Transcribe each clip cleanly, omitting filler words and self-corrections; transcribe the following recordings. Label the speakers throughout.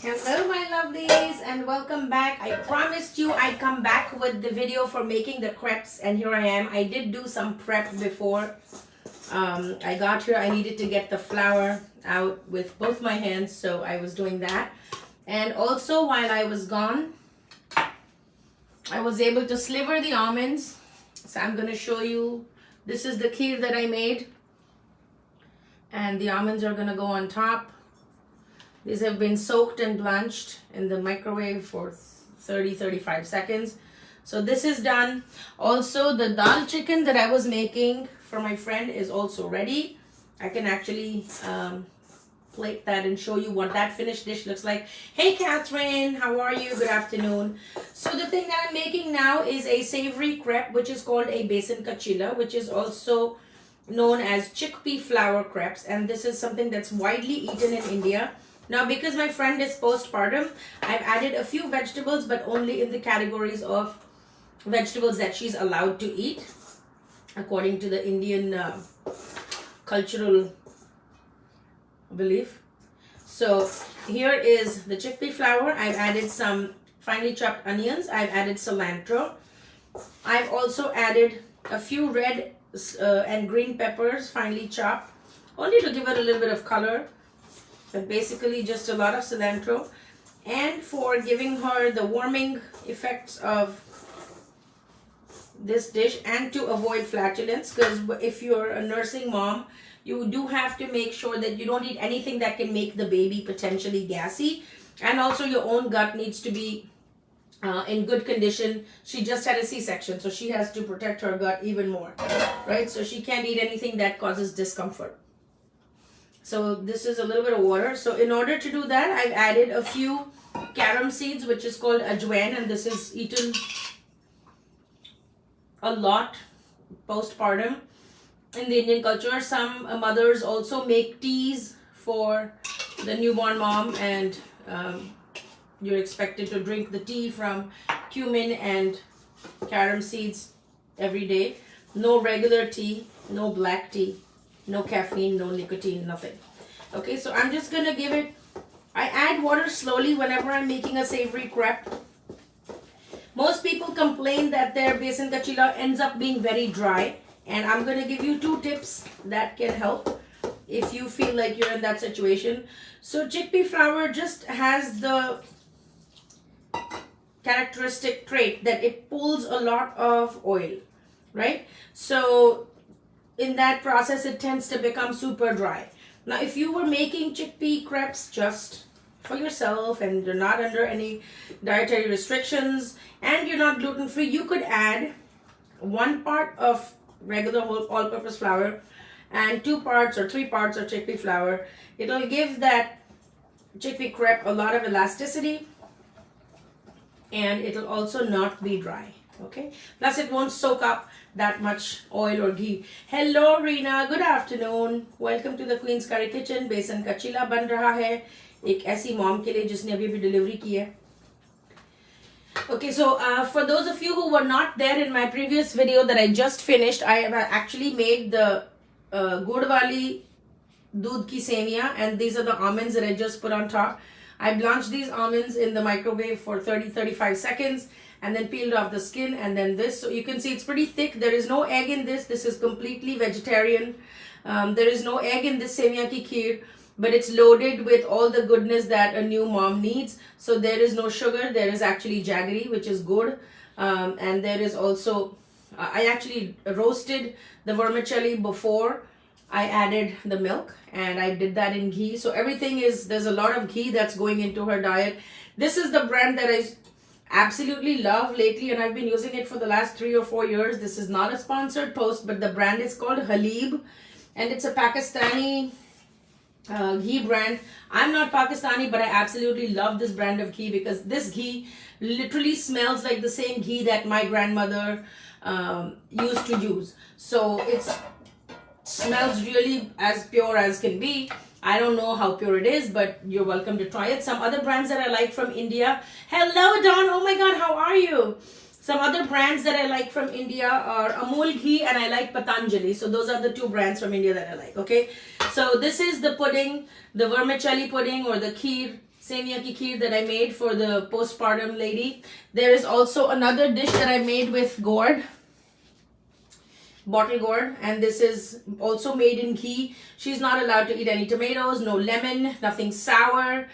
Speaker 1: Hello my lovelies and welcome back. I promised you I'd come back with the video for making the crepes and here I am. I did do some prep before I got here. I needed to get the flour out with both my hands, so I was doing that. And also while I was gone, I was able to sliver the almonds. So I'm going to show you. This is the kheer that I made. And the almonds are going to go on top. These have been soaked and blanched in the microwave for 30-35 seconds. So this is done. Also, the dal chicken that I was making for my friend is also ready. I can actually plate that and show you what that finished dish looks like. Hey Catherine, how are you? Good afternoon. So the thing that I'm making now is a savory crepe, which is called a besan ka Cheela, which is also known as chickpea flour crepes. And this is something that's widely eaten in India. Now, because my friend is postpartum, I've added a few vegetables, but only in the categories of vegetables that she's allowed to eat, according to the Indian cultural belief. So here is the chickpea flour. I've added some finely chopped onions. I've added cilantro. I've also added a few red and green peppers, finely chopped, only to give it a little bit of color. But basically just a lot of cilantro, and for giving her the warming effects of this dish and to avoid flatulence, because if you're a nursing mom, you do have to make sure that you don't eat anything that can make the baby potentially gassy, and also your own gut needs to be in good condition. She just had a C-section, so she has to protect her gut even more, right? So she can't eat anything that causes discomfort. So this is a little bit of water. So in order to do that, I've added a few carom seeds, which is called ajwain, and this is eaten a lot postpartum in the Indian culture. Some mothers also make teas for the newborn mom, and you're expected to drink the tea from cumin and carom seeds every day. No regular tea, no black tea. No caffeine, no nicotine, nothing. Okay, so I'm just going to give it, I add water slowly whenever I'm making a savory crepe. Most people complain that their besan ka Cheela ends up being very dry. And I'm going to give you 2 tips that can help if you feel like you're in that situation. So chickpea flour just has the characteristic trait that it pulls a lot of oil, right? So in that process, it tends to become super dry. Now, if you were making chickpea crepes just for yourself and you're not under any dietary restrictions and you're not gluten-free, you could add 1 part of regular all-purpose flour and 2 parts or 3 parts of chickpea flour. It'll give that chickpea crepe a lot of elasticity, and it'll also not be dry. Okay, plus it won't soak up that much oil or ghee. Hello Reena, good afternoon. Welcome to the Queen's Curry Kitchen. बेसन का चीला बन रहा है एक ऐसी mom के लिए जिसने अभी डिलीवरी की है. Okay, so for those of you who were not there in my previous video that I just finished, I have actually made the gud wali doodh ki semiya, and these are the almonds that I just put on top. I blanched these almonds in the microwave for 30-35 seconds. And then peeled off the skin, and then this. So you can see it's pretty thick. There is no egg in this. This is completely vegetarian. There is no egg in this semiya ki kheer, but it's loaded with all the goodness that a new mom needs. So there is no sugar. There is actually jaggery, which is good. And there is also, I actually roasted the vermicelli before I added the milk, and I did that in ghee. So everything is, there's a lot of ghee that's going into her diet. This is the brand that I absolutely love lately, and I've been using it for the last 3 or 4 years. This is not a sponsored post, but the brand is called Halib, and it's a Pakistani ghee brand. I'm not Pakistani, but I absolutely love this brand of ghee because this ghee literally smells like the same ghee that my grandmother used to use. So it smells really as pure as can be. I don't know how pure it is, but you're welcome to try it. Some other brands that I like from India. Hello, Dawn. Oh my God, how are you? Some other brands that I like from India are Amul Ghee, and I like Patanjali. So those are the 2 brands from India that I like, okay? So this is the pudding, the vermicelli pudding or the kheer Semia ki kheer that I made for the postpartum lady. There is also another dish that I made with gourd, bottle gourd, and this is also made in ghee. She's not allowed to eat any tomatoes, no lemon, nothing sour,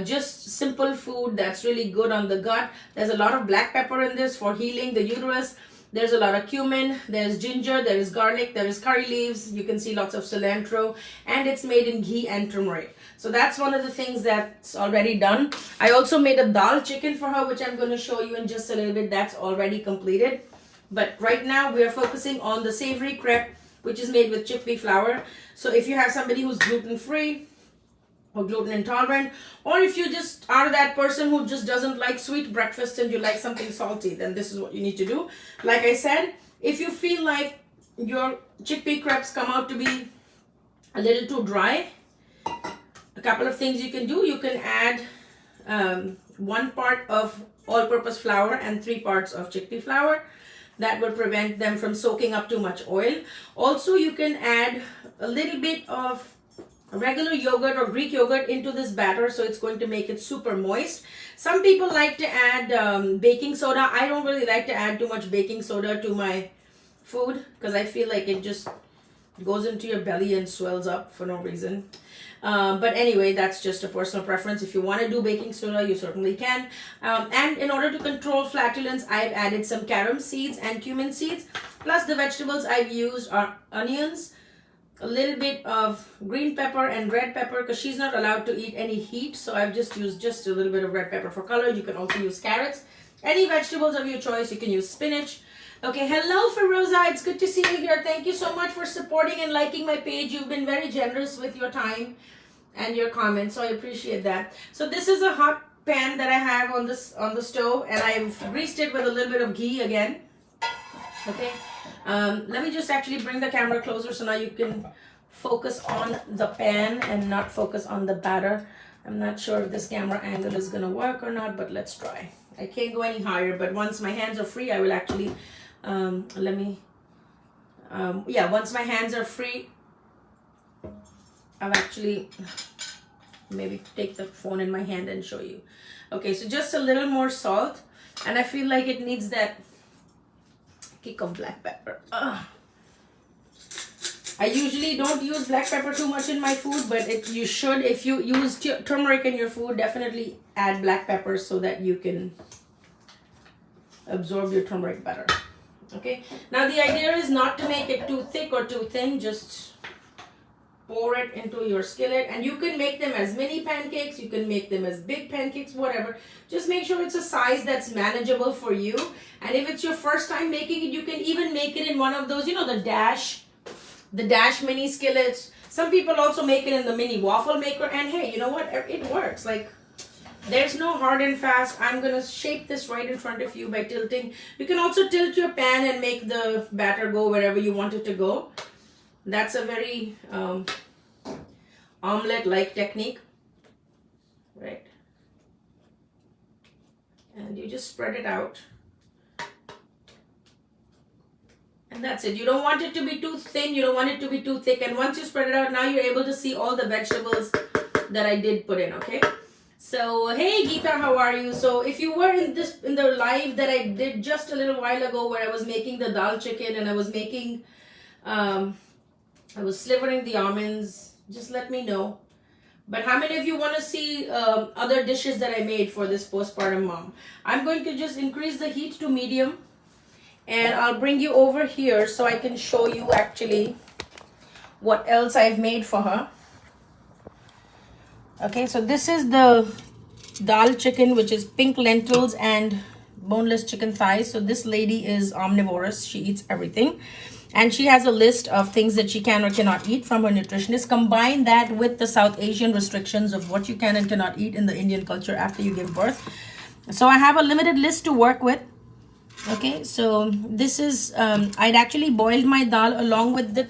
Speaker 1: just simple food that's really good on the gut. There's a lot of black pepper in this for healing the uterus. There's a lot of cumin, there's ginger, there is garlic, there is curry leaves, you can see lots of cilantro, and it's made in ghee and turmeric. So that's one of the things that's already done. I also made a dal chicken for her, which I'm going to show you in just a little bit. That's already completed. But right now we are focusing on the savory crepe, which is made with chickpea flour. So if you have somebody who's gluten-free or gluten intolerant, or if you just are that person who just doesn't like sweet breakfast and you like something salty, then this is what you need to do. Like I said, if you feel like your chickpea crepes come out to be a little too dry, a couple of things you can do. You can add 1 part of all-purpose flour and 3 parts of chickpea flour. That will prevent them from soaking up too much oil. Also, you can add a little bit of regular yogurt or Greek yogurt into this batter, so it's going to make it super moist. Some people like to add baking soda. I don't really like to add too much baking soda to my food because I feel like it just goes into your belly and swells up for no reason. But anyway, that's just a personal preference. If you want to do baking soda, you certainly can. And in order to control flatulence, I've added some carom seeds and cumin seeds. Plus the vegetables I've used are onions, a little bit of green pepper and red pepper because she's not allowed to eat any heat. So I've just used just a little bit of red pepper for color. You can also use carrots. Any vegetables of your choice. You can use spinach. Okay, hello Feroza. It's good to see you here. Thank you so much for supporting and liking my page. You've been very generous with your time and your comments, so I appreciate that. So this is a hot pan that I have on the stove, and I've greased it with a little bit of ghee again. Okay, let me just actually bring the camera closer so now you can focus on the pan and not focus on the batter. I'm not sure if this camera angle is gonna work or not, but let's try. I can't go any higher, but once my hands are free, I will actually once my hands are free, I'll actually maybe take the phone in my hand and show you. Okay, so just a little more salt, and I feel like it needs that kick of black pepper. I usually don't use black pepper too much in my food, but you should. If you use turmeric in your food, definitely add black pepper so that you can absorb your turmeric better. Okay, now the idea is not to make it too thick or too thin. Just pour it into your skillet, and you can make them as mini pancakes, you can make them as big pancakes, whatever. Just make sure it's a size that's manageable for you. And if it's your first time making it, you can even make it in one of those, you know, the dash mini skillets. Some people also make it in the mini waffle maker, and hey, you know what, it works. Like, there's no hard and fast. I'm gonna shape this right in front of you by tilting. You can also tilt your pan and make the batter go wherever you want it to go. That's a very omelette-like technique, right? And you just spread it out. And that's it. You don't want it to be too thin. You don't want it to be too thick. And once you spread it out, now you're able to see all the vegetables that I did put in, okay? So, hey Geeta, how are you? So, if you were in the live that I did just a little while ago where I was making the dal chicken and I was making, I was slivering the almonds, just let me know. But how many of you want to see other dishes that I made for this postpartum mom? I'm going to just increase the heat to medium, and I'll bring you over here so I can show you actually what else I've made for her. Okay, so this is the dal chicken, which is pink lentils and boneless chicken thighs. So this lady is omnivorous. She eats everything. And she has a list of things that she can or cannot eat from her nutritionist. Combine that with the South Asian restrictions of what you can and cannot eat in the Indian culture after you give birth. So I have a limited list to work with. Okay, so this is, I'd actually boiled my dal along with the,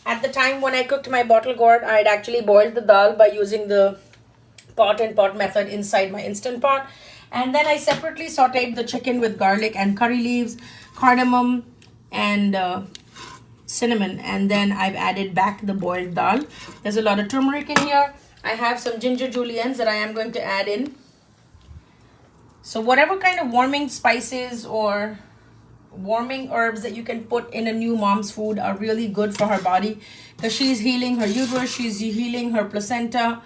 Speaker 1: at the time when I cooked my bottle gourd, I'd actually boiled the dal by using the pot and pot method inside my Instant Pot. And then I separately sauteed the chicken with garlic and curry leaves, cardamom, and cinnamon. And then I've added back the boiled dal. There's a lot of turmeric in here. I have some ginger juliennes that I am going to add in. So whatever kind of warming spices or warming herbs that you can put in a new mom's food are really good for her body, because she's healing her uterus, she's healing her placenta,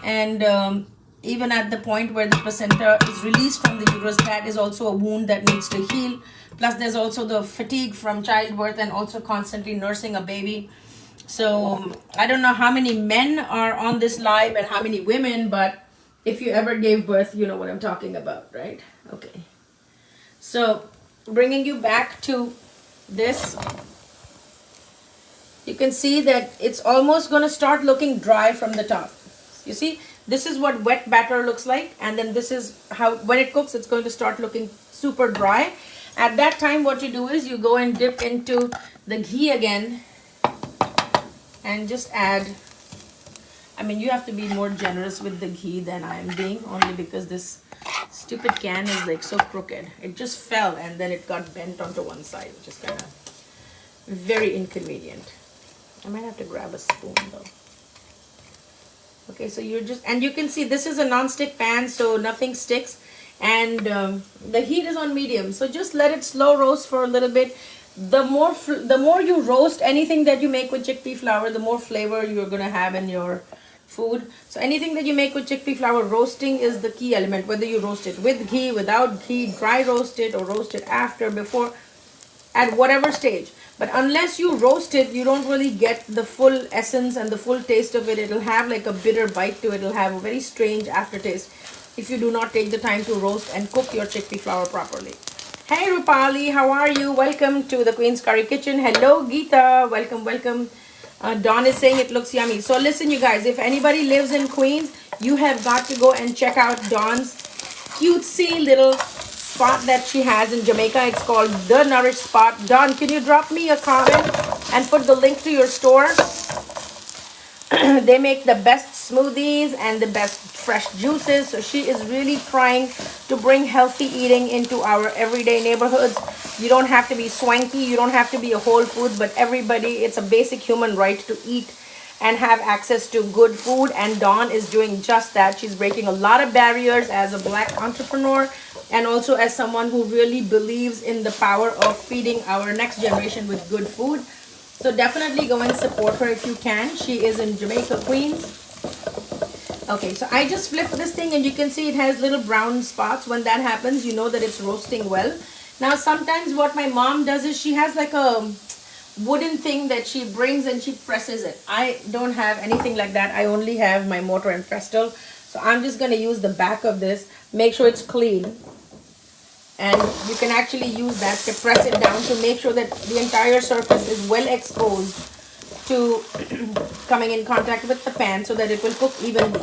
Speaker 1: and even at the point where the placenta is released from the uterus, that is also a wound that needs to heal. Plus there's also the fatigue from childbirth and also constantly nursing a baby. So I don't know how many men are on this live and how many women, but if you ever gave birth, you know what I'm talking about, right? Okay, so bringing you back to this, you can see that it's almost going to start looking dry from the top. You see, this is what wet batter looks like, and then this is how when it cooks it's going to start looking super dry. At that time, what you do is you go and dip into the ghee again and just add, I mean, you have to be more generous with the ghee than I am being, only because this stupid can is like so crooked. It just fell and then it got bent onto one side, which is kind of very inconvenient. I might have to grab a spoon though. Okay, so you're just, and you can see this is a non-stick pan, so nothing sticks, and the heat is on medium, so just let it slow roast for a little bit. The more you roast anything that you make with chickpea flour, the more flavor you're gonna have in your food. So anything that you make with chickpea flour, roasting is the key element, whether you roast it with ghee, without ghee, dry roast it, or roast it after, before, at whatever stage. But unless you roast it, you don't really get the full essence and the full taste of it. It'll have like a bitter bite to it. It'll have a very strange aftertaste if you do not take the time to roast and cook your chickpea flour properly. Hey Rupali, how are you? Welcome to the Queen's Curry Kitchen. Hello Geeta, welcome, welcome. Dawn is saying it looks yummy. So listen you guys, if anybody lives in Queens, you have got to go and check out Dawn's cutesy little spot that she has in Jamaica. It's called The Nourish Spot. Dawn, can you drop me a comment and put the link to your store? They make the best smoothies and the best fresh juices. So she is really trying to bring healthy eating into our everyday neighborhoods. You don't have to be swanky, you don't have to be a Whole Foods, but everybody, it's a basic human right to eat and have access to good food, and Dawn is doing just that. She's breaking a lot of barriers as a Black entrepreneur and also as someone who really believes in the power of feeding our next generation with good food. So definitely go and support her if you can. She is in Jamaica, Queens. Okay, so I just flipped this thing and you can see it has little brown spots. When that happens, you know that it's roasting well. Now sometimes what my mom does is she has like a wooden thing that she brings and she presses it. I don't have anything like that. I only have my mortar and pestle. So I'm just going to use the back of this, make sure it's clean. And you can actually use that to press it down to make sure that the entire surface is well exposed to coming in contact with the pan so that it will cook evenly.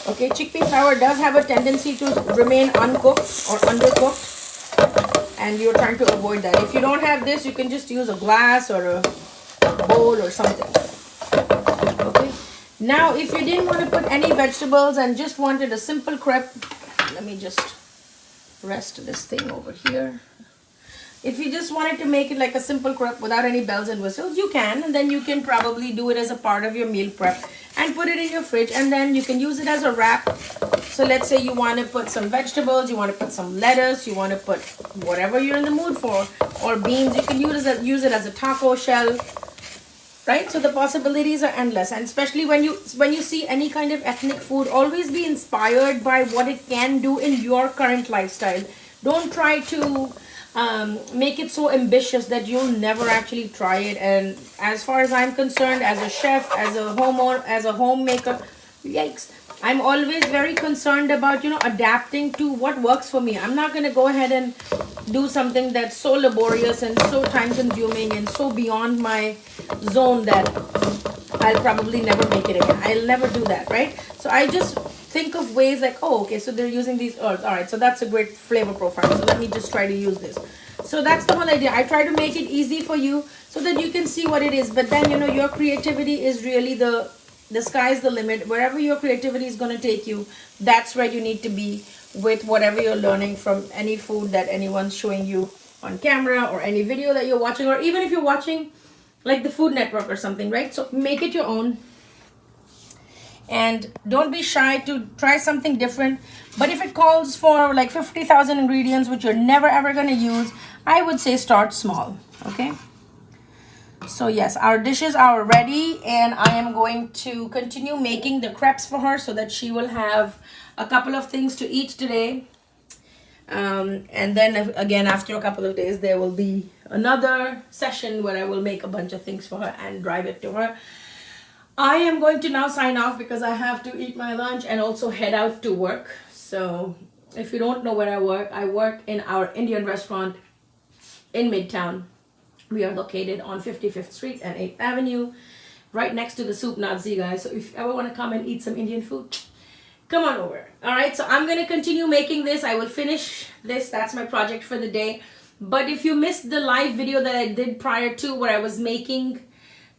Speaker 1: Okay, chickpea flour does have a tendency to remain uncooked or undercooked, and you're trying to avoid that. If you don't have this, you can just use a glass or a bowl or something. Okay, now if you didn't want to put any vegetables and just wanted a simple crepe, let me just rest this thing over here. If you just wanted to make it like a simple crepe without any bells and whistles, you can, and then you can probably do it as a part of your meal prep and put it in your fridge, and then you can use it as a wrap. So let's say you want to put some vegetables, you want to put some lettuce, you want to put whatever you're in the mood for, or beans. You can use it as a taco shell, right? So the possibilities are endless. And especially when you see any kind of ethnic food, always be inspired by what it can do in your current lifestyle. Don't try to make it so ambitious that you'll never actually try it. And as far as I'm concerned, as a chef, as a homeowner, as a homemaker, yikes, I'm always very concerned about, adapting to what works for me. I'm not going to go ahead and do something that's so laborious and so time consuming and so beyond my zone that I'll probably never make it again. I'll never do that, right? So I just think of ways like, oh, okay, so they're using these herbs. All right, so that's a great flavor profile. So let me just try to use this. So that's the whole idea. I try to make it easy for you so that you can see what it is. But then, your creativity is really the sky's the limit. Wherever your creativity is going to take you, that's where you need to be with whatever you're learning from any food that anyone's showing you on camera or any video that you're watching, or even if you're watching like the Food Network or something, right? So make it your own. And don't be shy to try something different. But if it calls for like 50,000 ingredients, which you're never ever going to use, I would say start small, okay? So yes, our dishes are ready, and I am going to continue making the crepes for her so that she will have a couple of things to eat today. And then again, after a couple of days, there will be another session where I will make a bunch of things for her and drive it to her. I am going to now sign off because I have to eat my lunch and also head out to work. So if you don't know where I work in our Indian restaurant in Midtown. We are located on 55th Street and 8th Avenue, right next to the Soup Nazi, guys. So if you ever want to come and eat some Indian food, come on over. All right, so I'm going to continue making this. I will finish this. That's my project for the day. But if you missed the live video that I did prior to, where I was making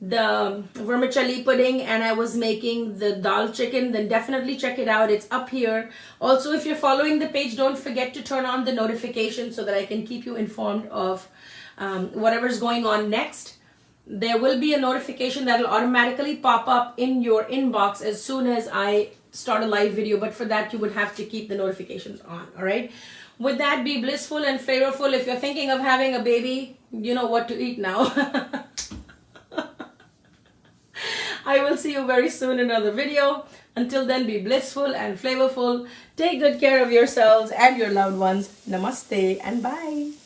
Speaker 1: the vermicelli pudding and I was making the dal chicken, then definitely check it out. It's up here. Also, if you're following the page, don't forget to turn on the notifications so that I can keep you informed of whatever's going on next. There will be a notification that will automatically pop up in your inbox as soon as I start a live video, but for that you would have to keep the notifications on. All right, with that, be blissful and flavorful. If you're thinking of having a baby, you know what to eat now. I will see you very soon in another video. Until then, be blissful and flavorful. Take good care of yourselves and your loved ones. Namaste and bye.